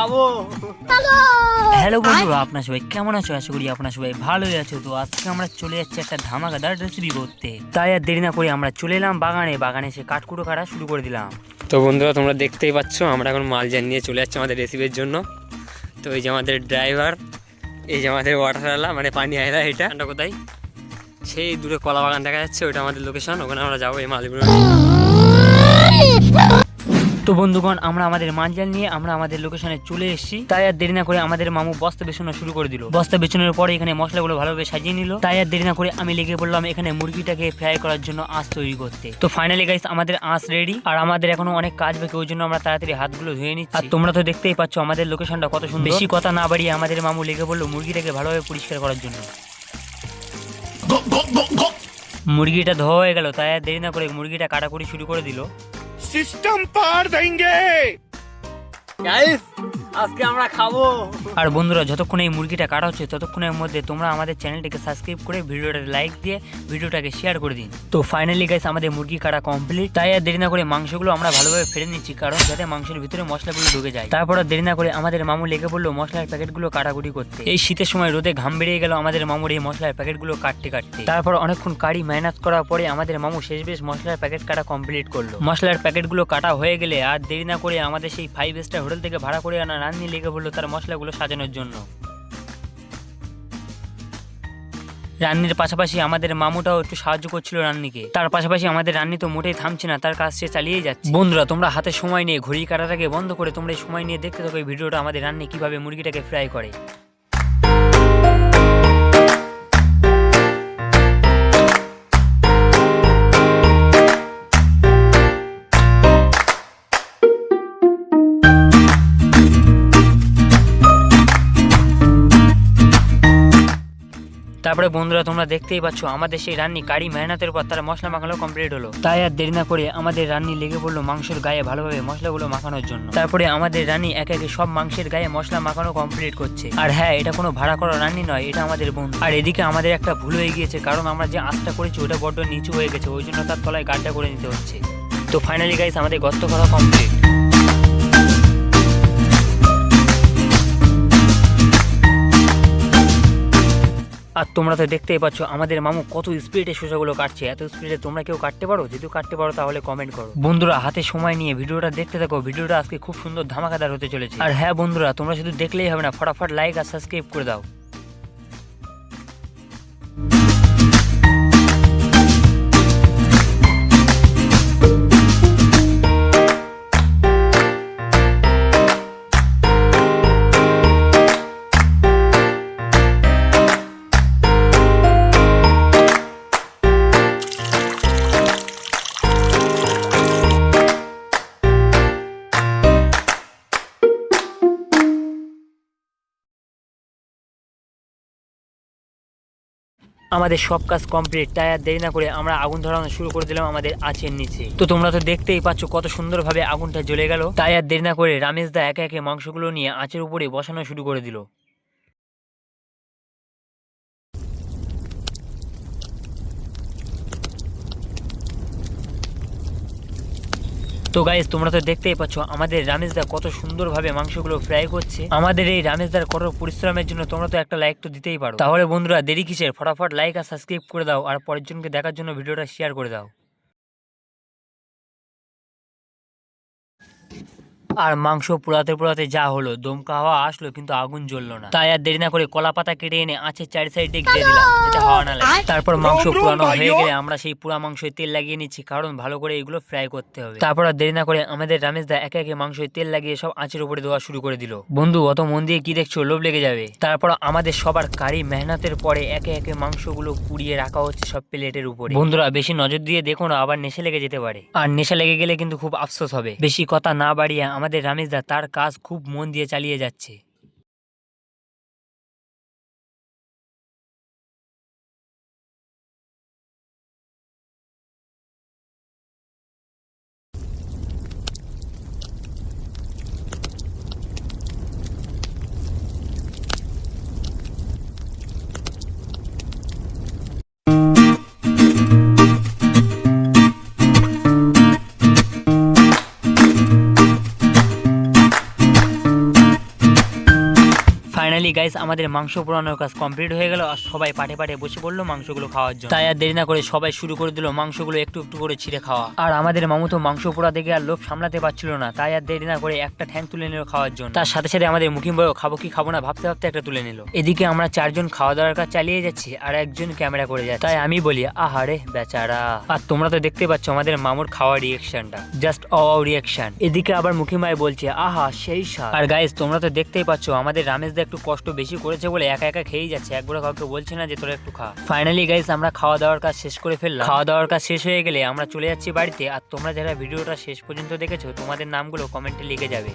খাবো। হ্যালো বন্ধুরা, আপনার সবাই কেমন আছো? আশা করি আপনার সবাই ভালোই আছো। তো আজকে আমরা চলে যাচ্ছি একটা ধামাকাদার রেসিপি করতে। তাই আর দেরি না করে আমরা চলে এলাম বাগানে এসে কাঠকুটো কাটা শুরু করে দিলাম। তো বন্ধুরা, তোমরা দেখতেই পাচ্ছ আমরা এখন মাল জান নিয়ে চলে যাচ্ছি আমাদের রেসিপির জন্য। তো এই যে আমাদের ড্রাইভার, এই যে আমাদের ওয়াটারওয়ালা মানে পানি আয়লা, এটা কোথায় সেই দূরে কলা বাগান দেখা যাচ্ছে, ওটা আমাদের লোকেশন, ওখানে আমরা যাবো এই মালগুলো। তো বন্ধুগণ, আমরা আমাদের মানজাল নিয়ে আমরা আমাদের লোকেশনে চলে এসেছি। তাই আর দেরি না করে আমাদের মামু বস্তা বেছানো শুরু করে দিল। বস্তা বেছানোর পরে এখানে মশলাগুলো ভালোভাবে সাজিয়ে নিল। তাই আর দেরি না করে আমি লেগে পড়লাম এখানে মুরগিটাকে ফ্রাই করার জন্য আঁশ তৈরি করতে। তো ফাইনালি গাইস, আমাদের আঁশ রেডি। আর আমাদের এখনো অনেক কাজ বাকি, ওই জন্য আমরা তাড়াতাড়ি হাতগুলো ধুয়ে নিচ্ছি। আর তোমরা তো দেখতেই পাচ্ছ আমাদের লোকেশনটা কত সুন্দর। বেশি কথা না বাড়িয়ে আমাদের মামু লেগে পড়লো মুরগিটাকে ভালোভাবে পরিষ্কার করার জন্য। মুরগিটা ধোয়া হয়ে গেল। তাই আর দেরি না করে মুরগিটা কাটাকুটি শুরু করে দিল। सिस्टम पार देंगे। গাইস, আজকে আমরা খাবো। আর বন্ধুরা, যতক্ষণ এই মুরগিটা কাটা হচ্ছে ততক্ষণের মধ্যে তোমরা আমাদের চ্যানেলটিকে সাবস্ক্রাইব করে ভিডিওটাকে লাইক দিয়ে ভিডিওটাকে শেয়ার করে দিন। তো ফাইনালি গাইস, আমাদের মুরগি কাটা কমপ্লিট। তাই আর দেরি না করে মাংসগুলো আমরা ভালোভাবে ফেলে নিচ্ছি, কারণ যাতে মাংসের ভিতরে মশলাগুলো ঢুকে যায়। তারপর আর দেরি না করে আমাদের মামু লেগে পড়লো মশলার প্যাকেটগুলো কাটাকুটি করতে। এই শীতের সময় রোদে ঘাম বেরিয়ে গেল আমাদের মামুর এই মশলার প্যাকেটগুলো কাটতে। তারপর অনেকক্ষণ কারি মেহনত করার পরে আমাদের মামু শেষ বেশ মশলার প্যাকেট কাটা কমপ্লিট করলো। মশলার প্যাকেটগুলো কাটা হয়ে গেলে আর দেরি না করে আমাদের সেই 5 স্টার হোটেল থেকে ভাড়া করে আনা রান্নি লেগে পড়লো তার মশলাগুলো সাজানোর জন্য। রান্নির পাশাপাশি আমাদের মামুটাও একটু সাহায্য করছিল রান্নিকে। তার পাশাপাশি আমাদের রান্নি তো মোটেই থামছে না, তার কাজ সে চালিয়ে যাচ্ছে। বন্ধুরা, তোমরা হাতে সময় নিয়ে ঘড়ি কাটাটাকে বন্ধ করে তোমরা এই সময় নিয়ে দেখতে থাকো এই ভিডিওটা আমাদের রান্নি কিভাবে মুরগিটাকে ফ্রাই করে। তারপরে বন্ধুরা, তোমরা দেখতেই পাচ্ছ আমাদের সেই রান্নি কারি মেহনতের পর তার মশলা মাখানো কমপ্লিট হলো। তাই আর দেরি না করে আমাদের রান্নি লেগে পড়লো মাংসের গায়ে ভালোভাবে মশলাগুলো মাখানোর জন্য। তারপরে আমাদের রান্নি একে একে সব মাংসের গায়ে মশলা মাখানো কমপ্লিট করছে। আর হ্যাঁ, এটা কোনো ভাড়া করা রান্নি নয়, এটা আমাদের বন্ধু। আর এদিকে আমাদের একটা ভুল হয়ে গিয়েছে, কারণ আমরা যে আঁচটা করেছি ওটা বড্ড নিচু হয়ে গেছে, ওই জন্য তার তলায় গাড্ডা করে নিতে হচ্ছে। তো ফাইনালি গাইস, আমাদের গর্ত করা কমপ্লিট। আর তোমরা তো দেখতেই পাচ্ছ আমাদের মামু কত স্পিডে শসাগুলো কাটছে। এত স্পিডে তোমরা কেউ কাটতে পারো? যদি কাটতে পারো তাহলে কমেন্ট করো। বন্ধুরা, হাতে সময় নিয়ে ভিডিওটা দেখতে থাকো। ভিডিওটা আজকে খুব সুন্দর ধামাকাদার হতে চলেছে। আর হ্যাঁ বন্ধুরা, তোমরা শুধু দেখলেই হবে না, ফটাফট লাইক আর সাবস্ক্রাইব করে দাও। আমাদের সব কাজ কমপ্লিট। তাই আর দেরি না করে আমরা আগুন ধরানো শুরু করে দিলাম আমাদের আঁচের নিচে। তো তোমরা তো দেখতেই পাচ্ছ কত সুন্দরভাবে আগুনটা জ্বলে গেল। তাই আর দেরি না করে রামেশ দা একে একে মাংসগুলো নিয়ে আঁচের উপরে বসানো শুরু করে দিল। তো গাইস, তোমরা তো দেখতেই পাচ্ছ আমাদের রামেশদা কত সুন্দরভাবে মাংসগুলো ফ্রাই করছে। আমাদের এই রামেশদার কঠোর পরিশ্রমের জন্য তোমরা তো একটা লাইক তো দিতেই পারো। তাহলে বন্ধুরা, দেরি কিসের, ফটাফট লাইক আর সাবস্ক্রাইব করে দাও। আর পরের জনকে দেখার জন্য ভিডিওটা শেয়ার করে দাও। আর মাংস পোড়াতে যা হলো, দমকা হাওয়া আসলো কিন্তু আগুন জ্বললো না। তাই আর দেরি না করে কলা পাতা কেটে এনে আঁচের 4 সাইডে ঘিরে দিলাম, যাতে হাওয়া না লাগে। তারপর মাংস পুরানো হয়ে গেলে আমরা সেই পুরা মাংসে তেল লাগিয়ে নিচ্ছি, কারণ ভালো করে এগুলো ফ্রাই করতে হবে। তারপর আর দেরি না করে আমাদের রামেশ দা একে একে মাংসে তেল লাগিয়ে সব আঁচের উপরে দেওয়া শুরু করে দিল। বন্ধু, অত মন দিয়ে কি দেখছো? লোভ লেগে যাবে। তারপর আমাদের সবার কারি মেহনতের পরে একে একে মাংসগুলো কুড়িয়ে রাখা হচ্ছে সব প্লেটের উপরে। বন্ধুরা, বেশি নজর দিয়ে দেখো না, আবার নেশা লেগে যেতে পারে। আর নেশা লেগে গেলে কিন্তু খুব আফসোস হবে। বেশি কথা না বাড়িয়ে আমাদের রামেশ দা তার কাজ খুব মন দিয়ে চালিয়ে যাচ্ছে। গাইস আমাদের মাংস পোড়ানোর কাজ কমপ্লিট হয়ে গেল আর সবাই পাটে পাটে বসে পড়লো মাংসগুলো খাওয়ার জন্য। তাই আর দেরি না করে সবাই শুরু করে দিল মাংসগুলো একটু একটু করে ছিঁড়ে খাওয়া। আর আমাদের মামু তো মাংস পোড়া দেখে আর লোভ সামলাতে পারছিল না, তাই আর দেরি না করে একটা ঠ্যাং তুলে নিল খাওয়ার জন্য। তার সাথে সাথে আমাদের মুখিম বয় খাবো কি খাবো না ভাবতে ভাবতে একটা তুলে নিল। এদিকে আমরা চারজন খাওয়া দাওয়ার কাজ চালিয়ে যাচ্ছি আর একজন ক্যামেরা করে যাচ্ছে। তাই আমি বলি আহারে বেচারা। আর তোমরা তো দেখতে পাচ্ছ আমাদের মামুর খাওয়া রিয়েকশনটা, জাস্ট রিয়েকশন। এদিকে আবার মুখিম ভাই বলছে আহা সেই স্বাদ। আর গাইস তোমরা তো দেখতেই পাচ্ছ আমাদের রামেশদা একটু কষ্ট বেশি করেছে বলে একা একা খেয়েই যাচ্ছে, একবারও কাউকে বলছে না যে তোরা একটু খা। ফাইনালি গাইস আমরা খাওয়া দাওয়ার কাজ শেষ করে ফেললাম। খাওয়া দাওয়ার কাজ শেষ হয়ে গেলে আমরা চলে যাচ্ছি বাড়িতে। আর তোমরা যারা ভিডিওটা শেষ পর্যন্ত দেখেছো তোমাদের নামগুলো কমেন্টে লিখে যাবে।